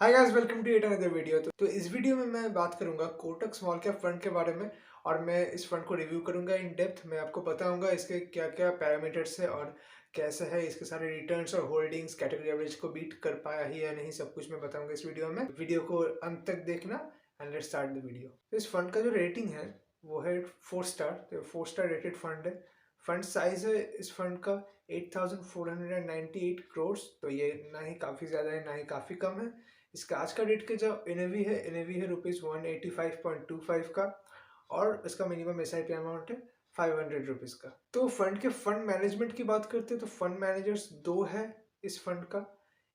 Hi guys, welcome to yet another video. तो इस video में मैं बात करूंगा कोटक स्मॉल कैप फंड के बारे में। और मैं इस फंड को रिव्यू करूंगा इन डेप्थ। मैं आपको बताऊंगा इसके क्या क्या पैरामीटर्स है और कैसे है इसके सारे रिटर्न्स और होल्डिंग्स कैटेगरी एवरेज को बीट कर पाया ही या नहीं, सब कुछ मैं बताऊंगा इस वीडियो में। वीडियो को अंत तक देखना and let's start the video. तो इस फंड का जो रेटिंग है वो है 4 स्टार। तो 4 स्टार रेटेड फंड है। फंड साइज है इस फंड का 8,498 करोड़। तो ये ना ही काफ़ी ज़्यादा है ना ही काफ़ी कम है। इसका आज का डेट के जो एनएवी है ₹185.25 का। और इसका मिनिमम एसआईपी अमाउंट है ₹500 का। तो फंड के फंड मैनेजमेंट की बात करते हैं तो फंड मैनेजर्स दो है इस फंड का।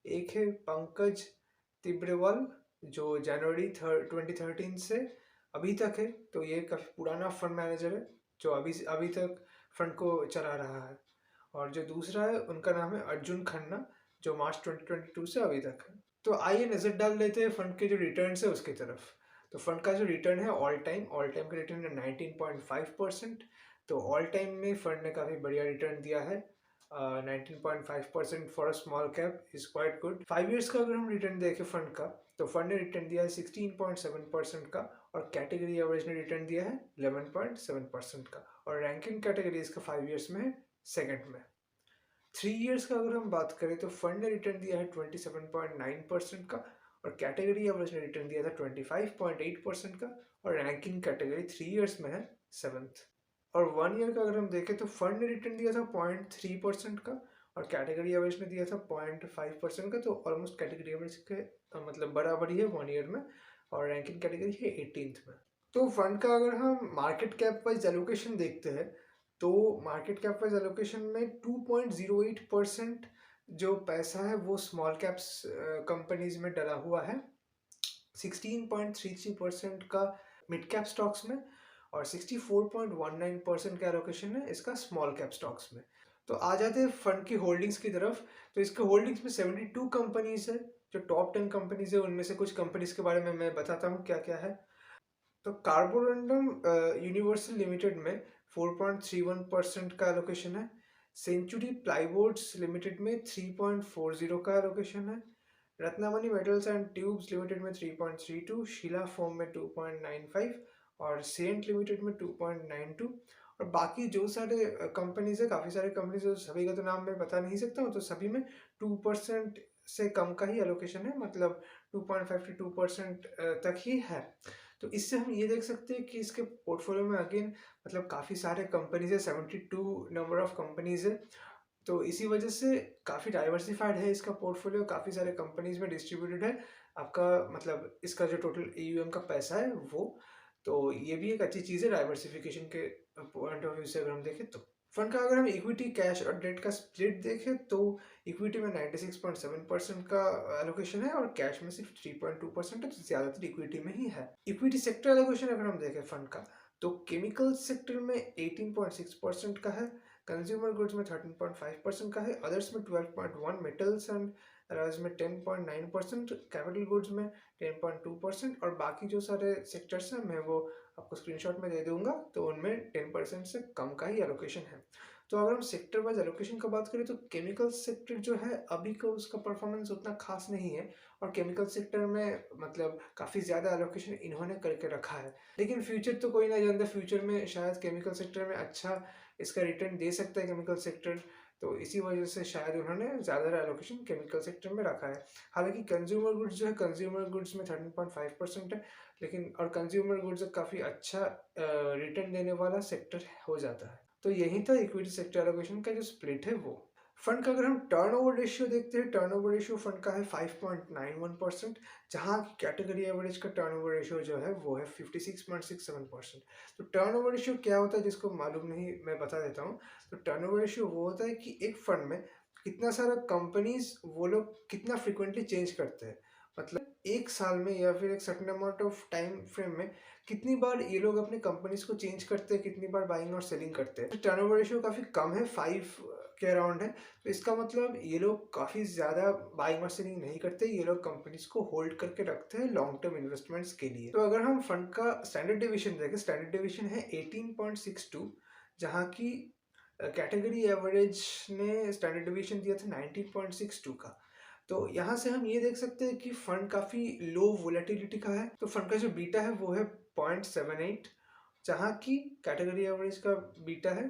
एक है पंकज तिब्रेवाल जो जनवरी 2013 से अभी तक है। तो ये काफ़ी पुराना फंड मैनेजर है जो अभी अभी तक फंड को चला रहा है। और जो दूसरा है उनका नाम है अर्जुन खन्ना जो मार्च 2022 से अभी तक है। तो आइए नज़र डाल लेते हैं फंड के जो रिटर्न्स है उसकी तरफ। तो फंड का जो रिटर्न है ऑल टाइम का रिटर्न है 19.5%। तो ऑल टाइम में फंड ने काफ़ी बढ़िया रिटर्न दिया है। 19.5% for a small cap is quite good. 5 years का अगर हम रिटर्न देखें फंड का तो फंड ने रिटर्न दिया है 16.7% का। और कैटेगरी एवरेज ने रिटर्न दिया है 11.7% का। और रैंकिंग कैटेगरी इसका 5 ईयर्स में है सेकेंड में। 3 ईयर्स का अगर हम बात करें तो फंड ने रिटर्न दिया है 27.9% का। और कैटेगरी एवरेज ने रिटर्न दिया था 25.8% का। और रैंकिंग कैटेगरी 3 ईयर्स में है सेवन्थ। और 1 ईयर का अगर हम देखें तो फंड ने रिटर्न दिया था 0.3% का। और कैटेगरी एवरेज ने दिया था 0.5% का। तो ऑलमोस्ट कैटेगरी एवरेज के मतलब बराबर ही है 1 ईयर में। और रैंकिंग कैटेगरी है 18th में। तो फंड का अगर हम मार्केट कैप वाइज एलोकेशन देखते हैं तो मार्केट कैप वाइज एलोकेशन में 2.08% जो पैसा है वो स्मॉल कैप्स कंपनीज में डला हुआ है। 16.33% का मिड कैप स्टॉक्स में। और 64.19% का एलोकेशन है इसका स्मॉल कैप स्टॉक्स में। तो आ जाते हैं फंड की होल्डिंग्स की तरफ। तो इसके होल्डिंग्स में 72 कंपनीज है। जो टॉप 10 कंपनीज है उनमें से कुछ कंपनीज के बारे में मैं बताता हूँ क्या क्या है। तो कार्बोरंडम यूनिवर्सल लिमिटेड में 4.31% का एलोकेशन है। सेंचुरी प्लाईबोर्ड्स लिमिटेड में 3.40 का एलोकेशन है। Ratnamani metals and tubes limited में 3.32, शीला फोम में 2.95 और सेंट लिमिटेड में 2.92। और बाकी जो सारे कंपनीज है काफ़ी सारे कंपनीज है, सभी का तो नाम मैं बता नहीं सकता हूँ। तो सभी में 2% से कम का ही एलोकेशन है, मतलब 2.5 to 2% तक ही है। तो इससे हम ये देख सकते हैं कि इसके पोर्टफोलियो में अगेन मतलब काफ़ी सारे कंपनीज है, 72 नंबर ऑफ कंपनीज है। तो इसी वजह से काफ़ी डाइवर्सिफाइड है इसका पोर्टफोलियो, काफ़ी सारे कंपनीज में डिस्ट्रीब्यूटेड है। आपका मतलब इसका जो टोटल एयूएम का पैसा है वो। तो ये भी एक अच्छी चीज़ है डाइवर्सिफिकेशन के पॉइंट ऑफ व्यू से अगर हम देखें तो। फंड का अगर हम इक्विटी कैश और डेट का स्प्लिट देखें तो इक्विटी में 96.7% का एलोकेशन है और कैश में सिर्फ 3.2% है। तो ज़्यादातर इक्विटी में ही है। इक्विटी सेक्टर एलोकेशन अगर हम देखें फंड का तो केमिकल सेक्टर में 18.6% का है। कंज्यूमर गुड्स में 13.5% का है। अदर्स में 12.1, मेटल्स एंड एलॉयज में 10.9%, कैपिटल गुड्स में 10.2%। और बाकी जो सारे सेक्टर्स हैं मैं वो आपको स्क्रीनशॉट में दे दूंगा। तो उनमें 10% से कम का ही एलोकेशन है। तो अगर हम सेक्टर वाइज एलोकेशन का बात करें तो केमिकल सेक्टर जो है अभी का उसका परफॉर्मेंस उतना खास नहीं है। और केमिकल सेक्टर में मतलब काफ़ी ज़्यादा एलोकेशन इन्होंने करके रखा है। लेकिन फ्यूचर तो कोई ना जानता, फ्यूचर में शायद केमिकल सेक्टर में अच्छा इसका रिटर्न दे सकता है केमिकल सेक्टर। तो इसी वजह से शायद उन्होंने ज़्यादा एलोकेशन केमिकल सेक्टर में रखा है। हालांकि कंज्यूमर गुड्स जो है कंज्यूमर गुड्स में 13.5% है। लेकिन और कंज्यूमर गुड्स काफ़ी अच्छा रिटर्न देने वाला सेक्टर हो जाता है। तो यही था इक्विटी सेक्टर एलोकेशन का जो स्प्लिट है वो। फंड का अगर हम टर्नओवर रेशियो देखते हैं, टर्नओवर रेशियो फंड का है 5.91%। जहाँ की कैटेगरी एवरेज का टर्नओवर रेशियो जो है वो है 56.67%। तो टर्नओवर रेशियो क्या होता है जिसको मालूम नहीं मैं बता देता हूँ। तो टर्नओवर रेशियो वो होता है कि एक फंड में कितना सारा कंपनीज वो लोग कितना फ्रिक्वेंटली चेंज करते हैं। मतलब एक साल में या फिर एक certain amount of time frame में कितनी बार ये लोग अपने कंपनीज को चेंज करते हैं, कितनी बार बाइंग और सेलिंग करते हैं। टर्नओवर रेशियो काफ़ी कम है, 5 के अराउंड है। तो इसका मतलब ये लोग काफ़ी ज़्यादा बाइंग और सेलिंग नहीं करते, ये लोग कंपनीज को होल्ड करके रखते हैं लॉन्ग टर्म इन्वेस्टमेंट्स के लिए। तो अगर हम फंड का स्टैंडर्ड डिविजन देखें, स्टैंडर्ड डिविजन है 18.62। जहाँ की कैटेगरी एवरेज ने स्टैंडर्ड डिविजन दिया था 19.62 का। तो यहाँ से हम ये देख सकते हैं कि फंड काफ़ी लो वोलेटिलिटी का है। तो फंड का जो बीटा है वो है 0.78, जहाँ की कैटेगरी एवरेज का बीटा है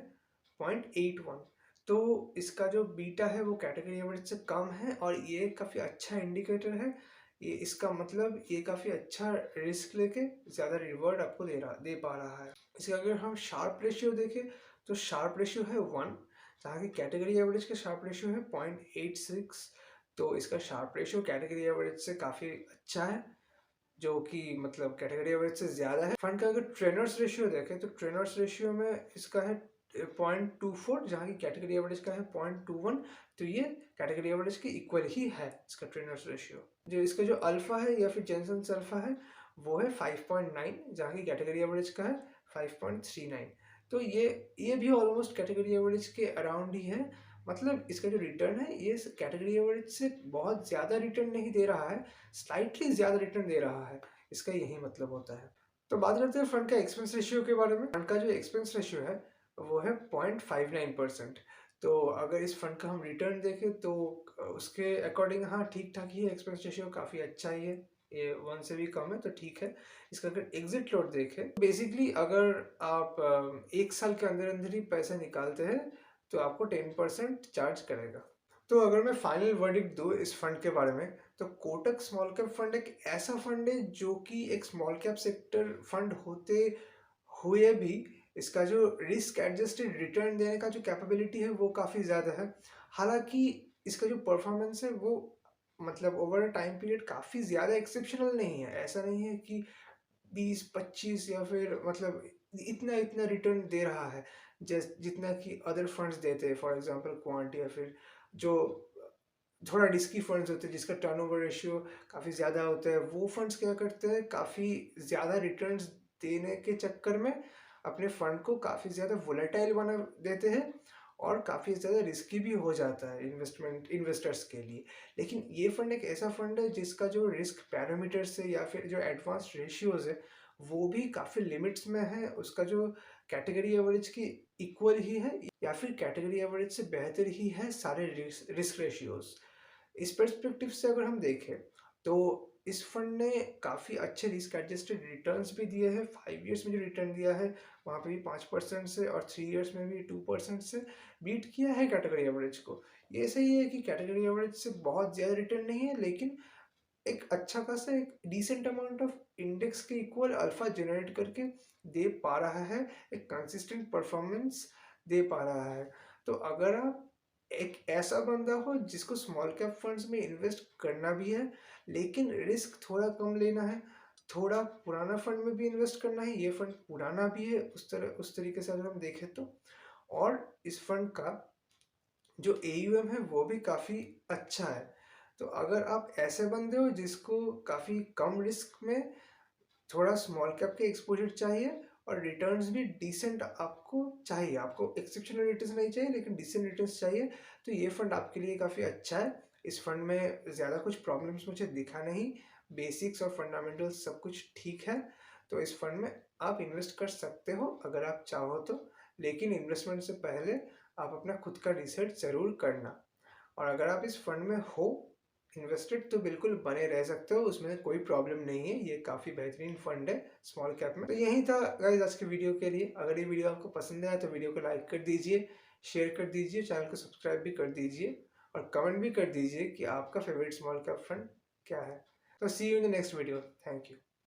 0.81। तो इसका जो बीटा है वो कैटेगरी एवरेज से कम है और ये काफ़ी अच्छा इंडिकेटर है। ये इसका मतलब ये काफ़ी अच्छा रिस्क लेके ज़्यादा रिवॉर्ड आपको दे पा रहा है। इसका अगर हम शार्प रेशियो देखें तो शार्प रेशियो है 1, जहाँ की कैटेगरी एवरेज का शार्प रेशियो है 0.86। तो इसका शार्प रेशियो कैटेगरी एवरेज से काफ़ी अच्छा है, जो कि मतलब कैटेगरी एवरेज से ज़्यादा है। फंड का अगर ट्रेनर्स रेशियो देखें तो ट्रेनर्स रेशियो में इसका है 0.24, जहाँ की कैटेगरी एवरेज का है 0.21। तो ये कैटेगरी एवरेज के इक्वल ही है इसका ट्रेनर्स रेशियो। जो इसका जो अल्फा है या फिर जेनसेंस अल्फा है वो है 5.9, जहाँ की कैटेगरी एवरेज का है 5.39। तो ये भी ऑलमोस्ट कैटेगरी एवरेज के अराउंड ही है। मतलब इसका जो रिटर्न है ये कैटेगरी एवरेज से बहुत ज़्यादा रिटर्न नहीं दे रहा है, स्लाइटली ज़्यादा रिटर्न दे रहा है, इसका यही मतलब होता है। तो बात करते हैं फंड का एक्सपेंस रेशियो के बारे में। फंड का जो एक्सपेंस रेशियो है वो है 0.59%। तो अगर इस फंड का हम रिटर्न देखें तो उसके अकॉर्डिंग हाँ ठीक ठाक ही है, एक्सपेंस रेशियो काफ़ी अच्छा ही है, ये 1 से भी कम है तो ठीक है। इसका अगर एग्जिट लोड देखें, बेसिकली अगर आप 1 साल के अंदर अंदर ही पैसा निकालते हैं तो आपको 10% चार्ज करेगा। तो अगर मैं फाइनल वर्डिक्ट दूँ इस फंड के बारे में, तो कोटक स्मॉल कैप फंड एक ऐसा फंड है जो कि एक स्मॉल कैप सेक्टर फंड होते हुए भी इसका जो रिस्क एडजस्टेड रिटर्न देने का जो कैपेबिलिटी है वो काफ़ी ज़्यादा है। हालांकि इसका जो परफॉर्मेंस है वो मतलब ओवर टाइम पीरियड काफ़ी ज़्यादा एक्सेप्शनल नहीं है। ऐसा नहीं है कि 20-25 या फिर मतलब इतना इतना रिटर्न दे रहा है जितना कि अदर फंड्स देते हैं, फॉर एग्जांपल क्वांट या फिर जो थोड़ा रिस्की फंड्स होते हैं जिसका टर्नओवर रेशियो काफ़ी ज़्यादा होता है। वो फंड्स क्या करते हैं, काफ़ी ज़्यादा रिटर्न्स देने के चक्कर में अपने फंड को काफ़ी ज़्यादा वोलेटाइल बना देते हैं और काफ़ी ज़्यादा रिस्की भी हो जाता है इन्वेस्टर्स के लिए। लेकिन ये फंड एक ऐसा फंड है जिसका जो रिस्क पैरामीटर्स है या फिर जो एडवांस रेशियोज है वो भी काफ़ी लिमिट्स में है। उसका जो कैटेगरी एवरेज की इक्वल ही है या फिर कैटेगरी एवरेज से बेहतर ही है सारे रिस्क रेशियोज। इस पर्सपेक्टिव से अगर हम देखें तो इस फंड ने काफ़ी अच्छे रिस्क एडजस्टेड रिटर्न्स भी दिए हैं। 5 इयर्स में जो रिटर्न दिया है वहाँ पे भी 5% से और 3 इयर्स में भी 2% से बीट किया है कैटेगरी एवरेज को। ये सही है कि कैटेगरी एवरेज से बहुत ज़्यादा रिटर्न नहीं है, लेकिन एक अच्छा खासा एक डिसेंट अमाउंट ऑफ इंडेक्स के इक्वल अल्फा जनरेट करके दे पा रहा है, एक कंसिस्टेंट परफॉर्मेंस दे पा रहा है। तो अगर आप एक ऐसा बंदा हो जिसको स्मॉल कैप फंड्स में इन्वेस्ट करना भी है लेकिन रिस्क थोड़ा कम लेना है, थोड़ा पुराना फंड में भी इन्वेस्ट करना है, ये फंड पुराना भी है उस तरीके से अगर हम देखें तो, और इस फंड का जो AUM है वो भी काफ़ी अच्छा है। तो अगर आप ऐसे बंदे हो जिसको काफ़ी कम रिस्क में थोड़ा स्मॉल कैप के एक्सपोजर चाहिए और रिटर्न्स भी डिसेंट आपको चाहिए, आपको एक्सेप्शनल रिटर्न्स नहीं चाहिए लेकिन डिसेंट रिटर्न्स चाहिए, तो ये फंड आपके लिए काफ़ी अच्छा है। इस फंड में ज़्यादा कुछ प्रॉब्लम्स मुझे दिखा नहीं, बेसिक्स और फंडामेंटल्स सब कुछ ठीक है। तो इस फंड में आप इन्वेस्ट कर सकते हो अगर आप चाहो तो, लेकिन इन्वेस्टमेंट से पहले आप अपना खुद का रिसर्च ज़रूर करना। और अगर आप इस फंड में हो इन्वेस्टेड तो बिल्कुल बने रह सकते हो, उसमें कोई प्रॉब्लम नहीं है, ये काफ़ी बेहतरीन फंड है स्मॉल कैप में। तो यही था गाइस आज के वीडियो के लिए। अगर ये वीडियो आपको पसंद आया तो वीडियो को लाइक कर दीजिए, शेयर कर दीजिए, चैनल को सब्सक्राइब भी कर दीजिए और कमेंट भी कर दीजिए कि आपका फेवरेट स्मॉल कैप फंड क्या है। तो see you in the next video. Thank you.